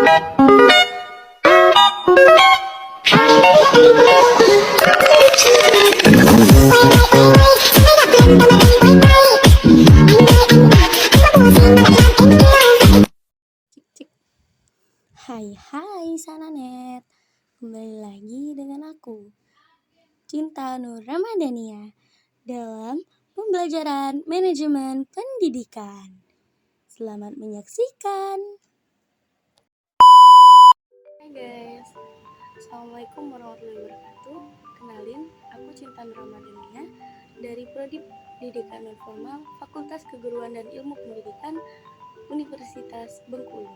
Hai Sananet, kembali lagi dengan aku, Cinta Nur Ramadhania, dalam pembelajaran manajemen pendidikan. Selamat menyaksikan. Hai guys, Assalamualaikum warahmatullahi wabarakatuh. Kenalin, aku Cinta Nur Ramadhania dari Prodi Pendidikan Non Formal Fakultas Keguruan dan Ilmu Pendidikan Universitas Bengkulu.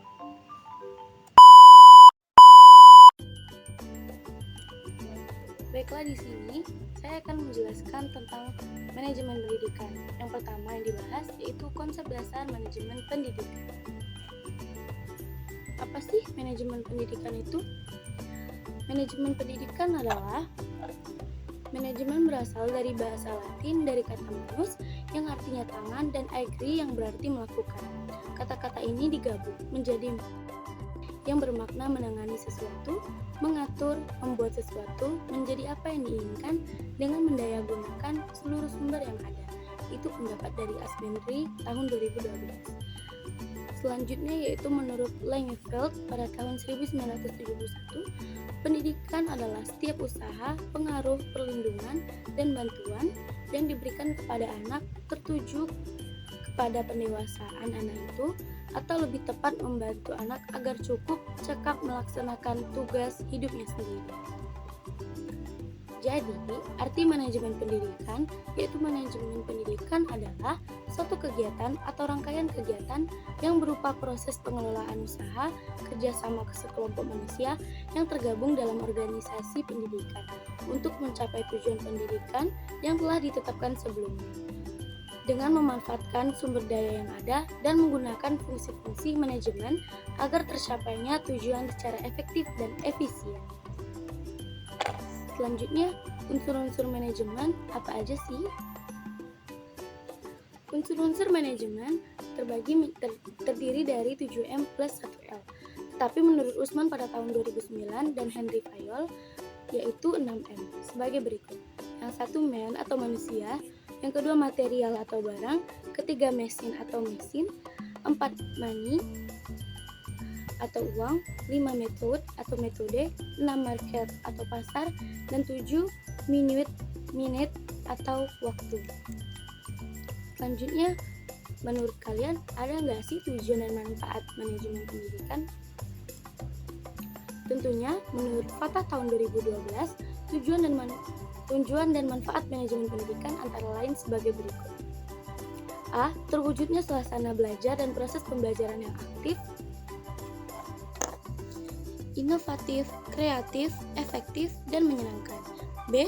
Baiklah, di sini saya akan menjelaskan tentang manajemen pendidikan. Yang pertama yang dibahas yaitu konsep dasar manajemen pendidikan. Apa sih manajemen pendidikan itu? Manajemen pendidikan adalah manajemen berasal dari bahasa Latin dari kata manus yang artinya tangan dan agri yang berarti melakukan. Kata-kata ini digabung menjadi yang bermakna menangani sesuatu, mengatur, membuat sesuatu menjadi apa yang diinginkan dengan mendayagunakan seluruh sumber yang ada. Itu pendapat dari Asbendri tahun 2012. Selanjutnya yaitu menurut Langeveld pada tahun 1971, pendidikan adalah setiap usaha, pengaruh, perlindungan, dan bantuan yang diberikan kepada anak tertuju kepada pendewasaan anak itu, atau lebih tepat membantu anak agar cukup cekap melaksanakan tugas hidupnya sendiri. Jadi, arti manajemen pendidikan yaitu manajemen pendidikan adalah suatu kegiatan atau rangkaian kegiatan yang berupa proses pengelolaan usaha kerjasama sekelompok manusia yang tergabung dalam organisasi pendidikan untuk mencapai tujuan pendidikan yang telah ditetapkan sebelumnya, dengan memanfaatkan sumber daya yang ada dan menggunakan fungsi-fungsi manajemen agar tercapainya tujuan secara efektif dan efisien. Selanjutnya, unsur-unsur manajemen apa aja sih? Unsur-unsur manajemen terdiri dari 7M plus 1L. Tetapi menurut Usman pada tahun 2009 dan Henry Fayol yaitu 6M sebagai berikut. Yang satu man atau manusia, yang kedua material atau barang, ketiga mesin atau mesin, 4 money atau uang, 5 method atau metode, 6 market atau pasar, dan 7 minute atau waktu. Selanjutnya, menurut kalian ada nggak sih tujuan dan manfaat manajemen pendidikan? Tentunya, menurut Fatah tahun 2012, tujuan dan manfaat manajemen pendidikan antara lain sebagai berikut. A. Terwujudnya suasana belajar dan proses pembelajaran yang aktif, inovatif, kreatif, efektif, dan menyenangkan. B.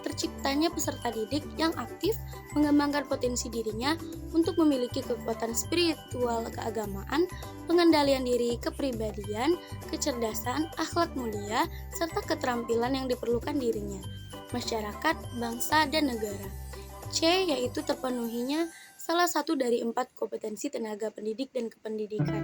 Terciptanya peserta didik yang aktif mengembangkan potensi dirinya untuk memiliki kekuatan spiritual keagamaan, pengendalian diri, kepribadian, kecerdasan, akhlak mulia, serta keterampilan yang diperlukan dirinya, masyarakat, bangsa, dan negara. C. Yaitu terpenuhinya salah satu dari 4 kompetensi tenaga pendidik dan kependidikan.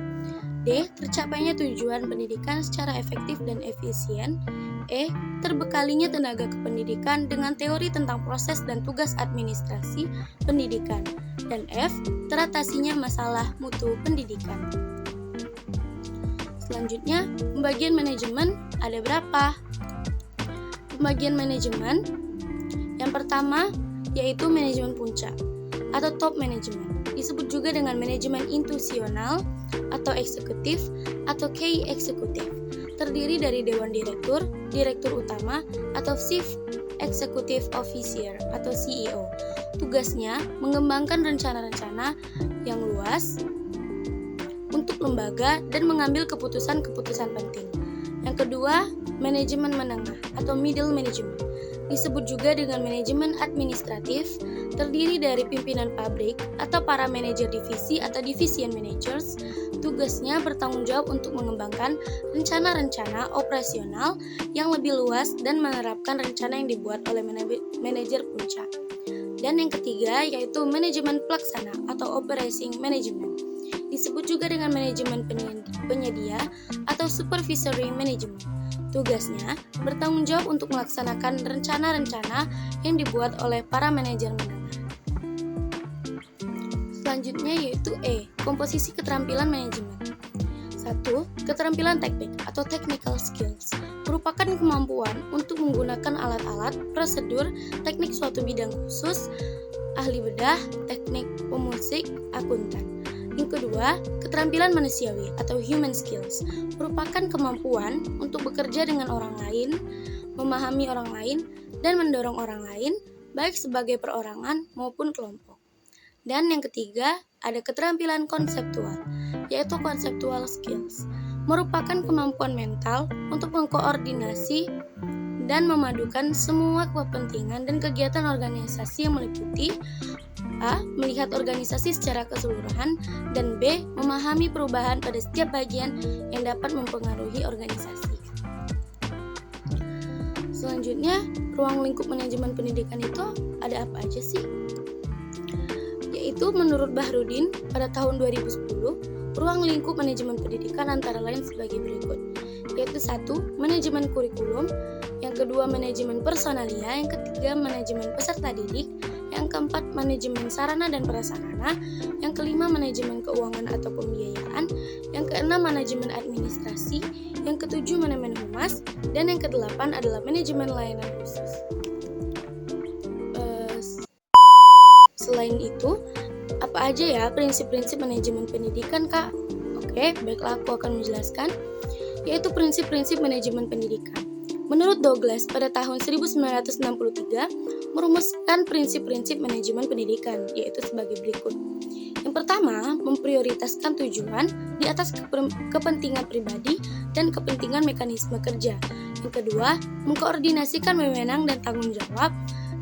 D. Tercapainya tujuan pendidikan secara efektif dan efisien. E. Terbekalinya tenaga kependidikan dengan teori tentang proses dan tugas administrasi pendidikan. Dan F. Teratasinya masalah mutu pendidikan. Selanjutnya, pembagian manajemen ada berapa? Pembagian manajemen yang pertama yaitu manajemen puncak atau top management, disebut juga dengan manajemen intuisional atau eksekutif atau key eksekutif, terdiri dari dewan direktur, direktur utama atau chief executive officer atau CEO. Tugasnya mengembangkan rencana-rencana yang luas untuk lembaga dan mengambil keputusan-keputusan penting. Yang kedua, manajemen menengah atau middle management, disebut juga dengan manajemen administratif, terdiri dari pimpinan pabrik atau para manajer divisi atau division managers. Tugasnya bertanggung jawab untuk mengembangkan rencana-rencana operasional yang lebih luas dan menerapkan rencana yang dibuat oleh manajer puncak. Dan yang ketiga yaitu manajemen pelaksana atau operating management, disebut juga dengan manajemen penyedia atau supervisory management. Tugasnya bertanggung jawab untuk melaksanakan rencana-rencana yang dibuat oleh para manajer menengah. Selanjutnya yaitu E, komposisi keterampilan manajemen. 1. Keterampilan teknik atau technical skills merupakan kemampuan untuk menggunakan alat-alat, prosedur, teknik suatu bidang khusus, ahli bedah, teknik pemusik, akuntan. Yang kedua, keterampilan manusiawi atau human skills merupakan kemampuan untuk bekerja dengan orang lain, memahami orang lain, dan mendorong orang lain, baik sebagai perorangan maupun kelompok. Dan yang ketiga, ada keterampilan konseptual, yaitu conceptual skills, merupakan kemampuan mental untuk mengkoordinasi dan memadukan semua kepentingan dan kegiatan organisasi yang meliputi A. Melihat organisasi secara keseluruhan, dan B. Memahami perubahan pada setiap bagian yang dapat mempengaruhi organisasi. Selanjutnya, ruang lingkup manajemen pendidikan itu ada apa aja sih? Yaitu menurut Bahrudin pada tahun 2010, ruang lingkup manajemen pendidikan antara lain sebagai berikut, yaitu 1. Manajemen kurikulum, yang kedua manajemen personalia, yang ketiga manajemen peserta didik, yang keempat manajemen sarana dan prasarana, yang kelima manajemen keuangan atau pembiayaan, yang keenam manajemen administrasi, yang ketujuh manajemen humas, dan yang kedelapan adalah manajemen layanan khusus. Selain itu, apa aja ya prinsip-prinsip manajemen pendidikan, Kak? Oke, baiklah aku akan menjelaskan, yaitu prinsip-prinsip manajemen pendidikan. Menurut Douglas pada tahun 1963, merumuskan prinsip-prinsip manajemen pendidikan, yaitu sebagai berikut. Yang pertama, memprioritaskan tujuan di atas kepentingan pribadi dan kepentingan mekanisme kerja. Yang kedua, mengkoordinasikan wewenang dan tanggung jawab.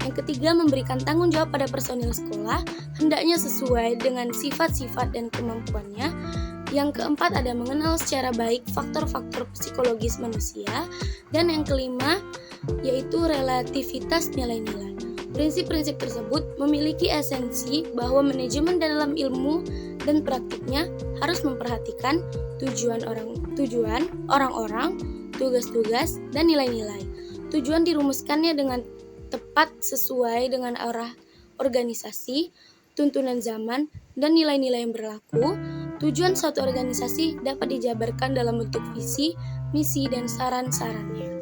Yang ketiga, memberikan tanggung jawab pada personil sekolah, hendaknya sesuai dengan sifat-sifat dan kemampuannya. Yang keempat, ada mengenal secara baik faktor-faktor psikologis manusia. Dan yang kelima, yaitu relativitas nilai-nilai. Prinsip-prinsip tersebut memiliki esensi bahwa manajemen dalam ilmu dan praktiknya harus memperhatikan tujuan orang-orang, tugas-tugas, dan nilai-nilai. Tujuan dirumuskannya dengan tepat sesuai dengan arah organisasi, tuntunan zaman, dan nilai-nilai yang berlaku. Tujuan suatu organisasi dapat dijabarkan dalam bentuk visi, misi, dan saran-sarannya.